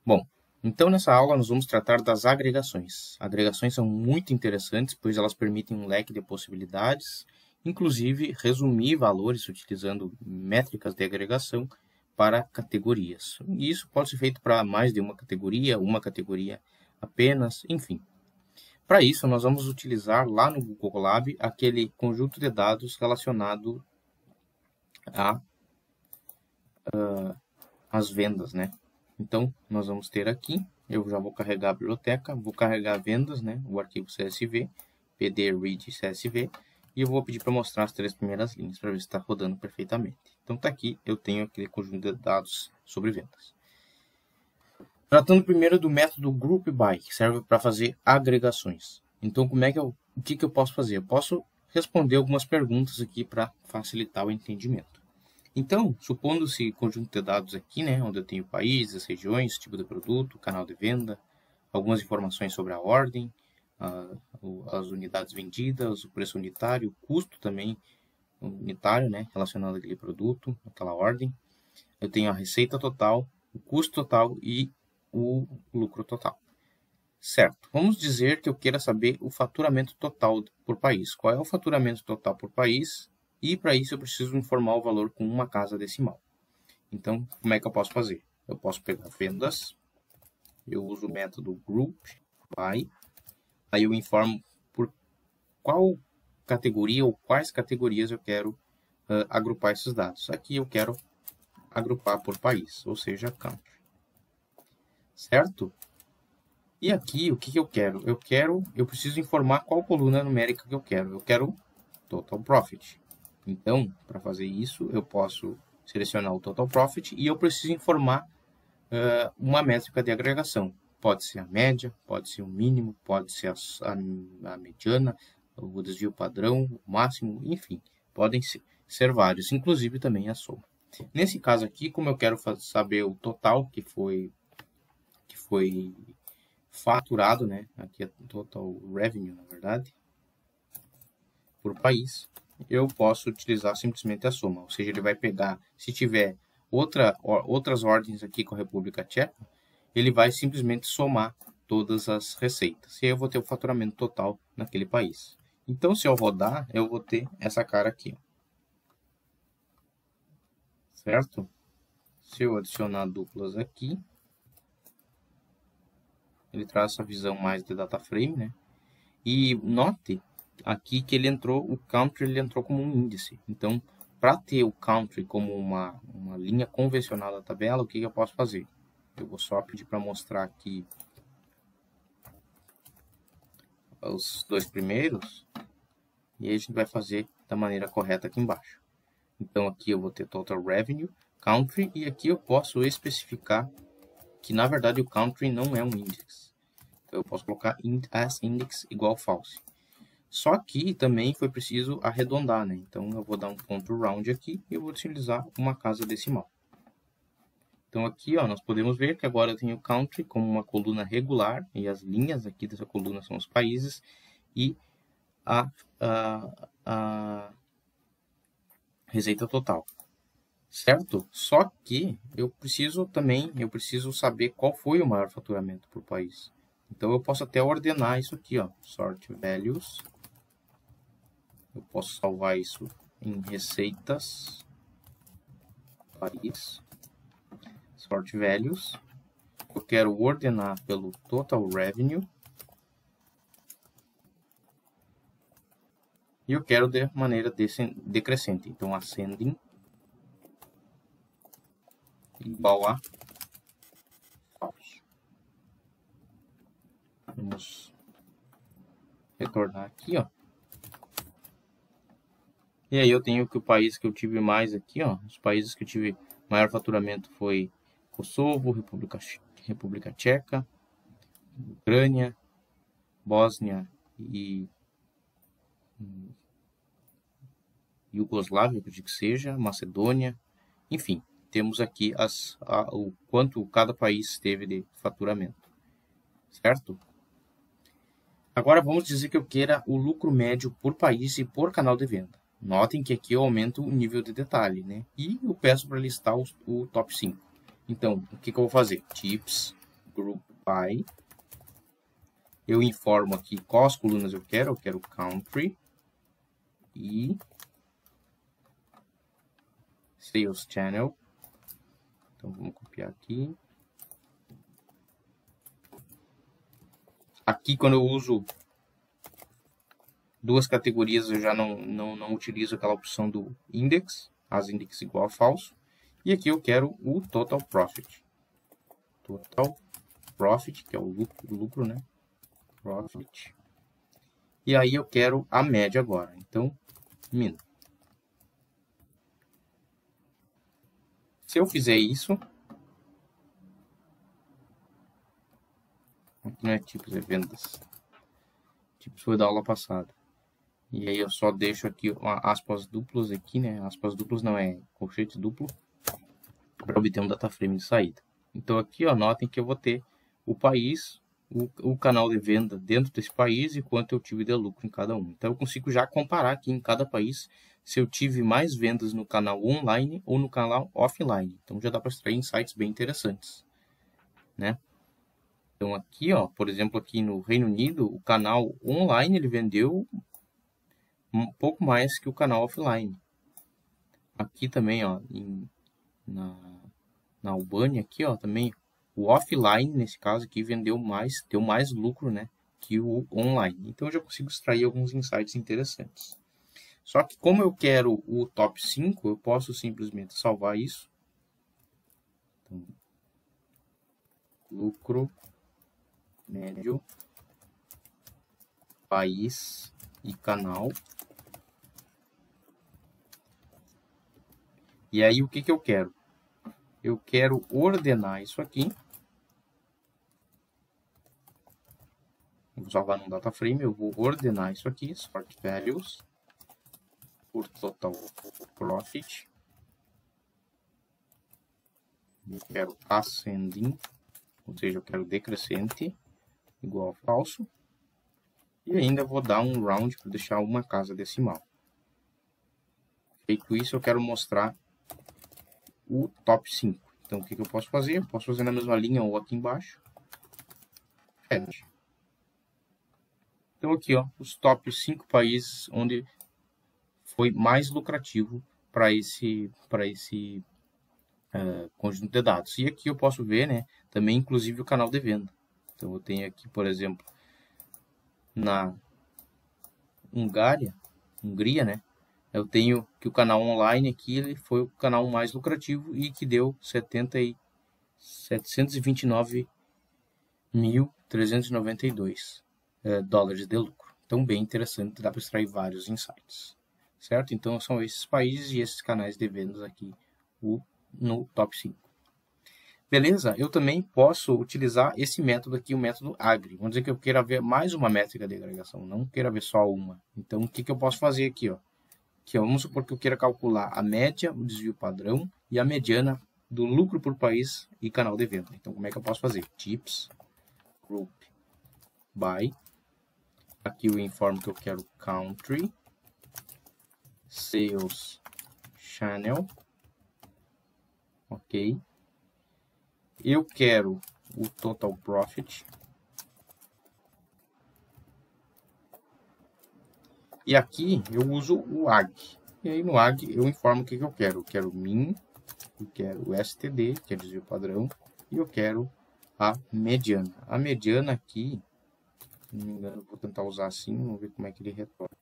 Bom, então nessa aula nós vamos tratar das agregações. Agregações são muito interessantes, pois elas permitem um leque de possibilidades, inclusive resumir valores utilizando métricas de agregação para categorias. E isso pode ser feito para mais de uma categoria apenas, enfim. Para isso, nós vamos utilizar lá no Google Colab aquele conjunto de dados relacionado às vendas, né? Então, nós vamos ter aqui, eu já vou carregar a biblioteca, vou carregar vendas, né? O arquivo CSV, pd_read CSV, e eu vou pedir para mostrar as 3 primeiras linhas para ver se está rodando perfeitamente. Então, está aqui, eu tenho aquele conjunto de dados sobre vendas. Tratando primeiro do método Group By, que serve para fazer agregações. Então, o que eu posso fazer? Eu posso responder algumas perguntas aqui para facilitar o entendimento. Então, supondo-se conjunto de dados aqui, né, onde eu tenho países, regiões, tipo de produto, canal de venda, algumas informações sobre a ordem, as unidades vendidas, o preço unitário, o custo também unitário, né, relacionado àquele produto, aquela ordem. Eu tenho a receita total, o custo total e o lucro total. Certo, vamos dizer que eu queira saber o faturamento total por país. Qual é o faturamento total por país? E para isso eu preciso informar o valor com uma casa decimal. Então, como é que eu posso fazer? Eu posso pegar vendas, eu uso o método group by, aí eu informo por qual categoria ou quais categorias eu quero agrupar esses dados. Aqui eu quero agrupar por país, ou seja, country. Certo? E aqui, o que eu quero? Eu preciso informar qual coluna numérica que eu quero. Eu quero total profit. Então, para fazer isso, eu posso selecionar o total profit e eu preciso informar uma métrica de agregação. Pode ser a média, pode ser o mínimo, pode ser a mediana, o desvio padrão, o máximo, enfim, podem ser vários, inclusive também a soma. Nesse caso aqui, como eu quero saber o total que foi faturado, né? Aqui é total revenue, na verdade, por país, eu posso utilizar simplesmente a soma. Ou seja, ele vai pegar, se tiver outras ordens aqui com a República Tcheca, ele vai simplesmente somar todas as receitas. E aí eu vou ter o faturamento total naquele país. Então, se eu rodar, eu vou ter essa cara aqui. Certo? Se eu adicionar duplas aqui, ele traz essa visão mais de data frame, né? E note aqui que o country ele entrou como um índice. Então, para ter o country como uma linha convencional da tabela, o que eu posso fazer? Eu vou só pedir para mostrar aqui os 2 primeiros, e aí a gente vai fazer da maneira correta aqui embaixo. Então, aqui eu vou ter total revenue, country, e aqui eu posso especificar que, na verdade, o country não é um índice. Então, eu posso colocar as index igual false. Só que também foi preciso arredondar, né? Então, eu vou dar um ponto round aqui e eu vou utilizar uma casa decimal. Então, aqui, ó, nós podemos ver que agora eu tenho o country como uma coluna regular e as linhas aqui dessa coluna são os países e a receita total. Certo? Só que eu preciso saber qual foi o maior faturamento por país. Então, eu posso até ordenar isso aqui, ó, sort values. Eu posso salvar isso em receitas, país, sort values. Eu quero ordenar pelo total revenue. E eu quero de maneira decrescente. Então, ascending igual a false. Vamos retornar aqui, ó. E aí eu tenho que o país que eu tive mais aqui, ó, os países que eu tive maior faturamento foi Kosovo, República Tcheca, Ucrânia, Bósnia e Iugoslávia, eu acredito que seja, Macedônia, enfim, temos aqui o quanto cada país teve de faturamento, certo? Agora vamos dizer que eu queira o lucro médio por país e por canal de venda. Notem que aqui eu aumento o nível de detalhe, né? E eu peço para listar o top 5. Então, o que eu vou fazer? Tips, Group by. Eu informo aqui quais colunas eu quero country e sales channel. Então vamos copiar aqui. Aqui quando eu uso duas categorias eu já não utilizo aquela opção do index, as index igual a falso. E aqui eu quero o total profit. Total profit, que é o lucro, né? Profit. E aí eu quero a média agora. Então, min. Se eu fizer isso, aqui não é tipos, é vendas. Tipos foi da aula passada. E aí eu só deixo aqui aspas duplas aqui, né? Aspas duplas não é colchete duplo, para obter um data frame de saída. Então aqui, ó, notem que eu vou ter o país, o canal de venda dentro desse país e quanto eu tive de lucro em cada um. Então eu consigo já comparar aqui em cada país se eu tive mais vendas no canal online ou no canal offline. Então já dá para extrair insights bem interessantes, né? Então aqui, ó, por exemplo, aqui no Reino Unido, o canal online ele vendeu um pouco mais que o canal offline. Aqui também, ó, na Albânia, aqui, ó, também o offline, nesse caso aqui, deu mais lucro, né, que o online. Então, eu já consigo extrair alguns insights interessantes. Só que, como eu quero o top 5, eu posso simplesmente salvar isso. Então, lucro médio, país e canal. E aí, o que eu quero? Eu quero ordenar isso aqui. Vou salvar no data frame, eu vou ordenar isso aqui, sort values, por total profit. Eu quero ascending, ou seja, eu quero decrescente, igual a falso. E ainda vou dar um round para deixar uma casa decimal. Feito isso, eu quero mostrar o top 5. Então, o que eu posso fazer? Eu posso fazer na mesma linha ou aqui embaixo. Head. Então, aqui, ó, os top 5 países onde foi mais lucrativo para esse conjunto de dados. E aqui eu posso ver, né, também inclusive o canal de venda. Então, eu tenho aqui, por exemplo, na Hungria, né, eu tenho que o canal online aqui ele foi o canal mais lucrativo e que deu 729.392 dólares de lucro. Então, bem interessante, dá para extrair vários insights, certo? Então, são esses países e esses canais de vendas aqui no top 5. Beleza? Eu também posso utilizar esse método aqui, o método AGRI. Vamos dizer que eu queira ver mais uma métrica de agregação, não queira ver só uma. Então, o que eu posso fazer aqui, ó? Aqui, ó, vamos supor que eu queira calcular a média, o desvio padrão e a mediana do lucro por país e canal de venda. Então, como é que eu posso fazer? Tips, group by. Aqui eu informo que eu quero country, sales channel, ok. Eu quero o total profit. E aqui eu uso o AG. E aí no AG eu informo o que eu quero. Eu quero min, eu quero o STD, que é desvio padrão, e eu quero a mediana. A mediana aqui, se não me engano, eu vou tentar usar assim, vamos ver como é que ele retorna.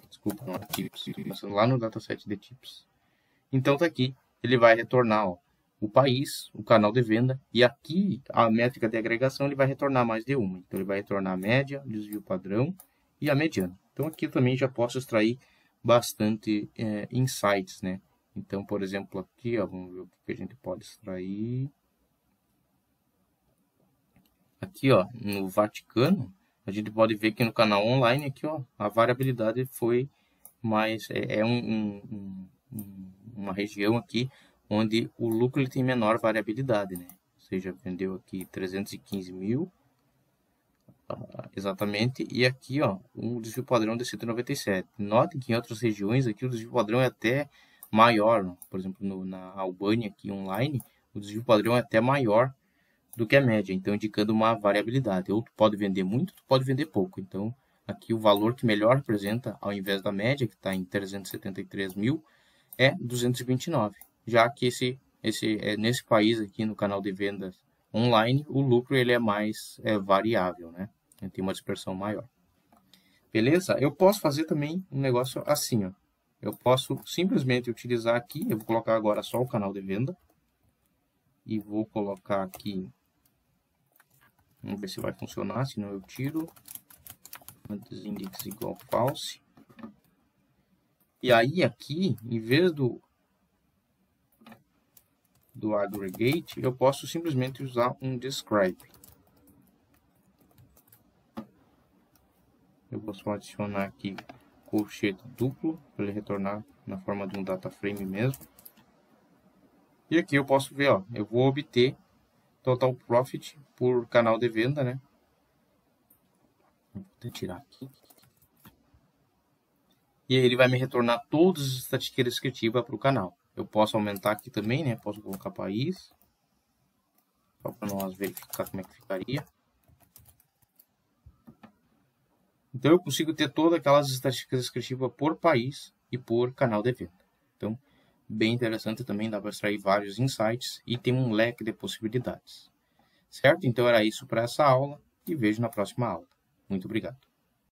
Desculpa, não é tips, começando lá no dataset de tips. Então tá aqui, ele vai retornar, ó, o país, o canal de venda, e aqui a métrica de agregação ele vai retornar mais de uma. Então ele vai retornar a média, desvio padrão e a mediana. Então aqui eu também já posso extrair bastante insights, né? Então, por exemplo, aqui, ó, vamos ver o que a gente pode extrair. Aqui, ó, no Vaticano, a gente pode ver que no canal online, aqui, ó, a variabilidade foi mais, uma região aqui onde o lucro ele tem menor variabilidade, né? Ou seja, vendeu aqui 315 mil, exatamente, e aqui, ó, um desvio padrão de 197. Notem que em outras regiões aqui o desvio padrão é até maior, por exemplo, na Albânia aqui online, O desvio padrão é até maior do que a média, então indicando uma variabilidade. Ou tu pode vender muito, tu pode vender pouco. Então, aqui o valor que melhor representa, ao invés da média, que está em 373 mil, é 229. Já que nesse país aqui, no canal de vendas online, o lucro ele é mais variável, né? Ele tem uma dispersão maior. Beleza? Eu posso fazer também um negócio assim, ó. Eu posso simplesmente utilizar aqui, eu vou colocar agora só o canal de venda. E vou colocar aqui, vamos ver se vai funcionar, senão eu tiro. Index igual false. E aí aqui, em vez do aggregate, eu posso simplesmente usar um describe. Eu vou só adicionar aqui colchete duplo, para ele retornar na forma de um data frame mesmo. E aqui eu posso ver, ó, eu vou obter total profit por canal de venda, né? Vou até tirar aqui. E aí ele vai me retornar todas as estatísticas descritivas para o canal. Eu posso aumentar aqui também, né? Posso colocar país. Só para nós verificar como é que ficaria. Então eu consigo ter todas aquelas estatísticas descritivas por país e por canal de venda. Então, bem interessante também, dá para extrair vários insights e tem um leque de possibilidades. Certo? Então era isso para essa aula e vejo na próxima aula. Muito obrigado.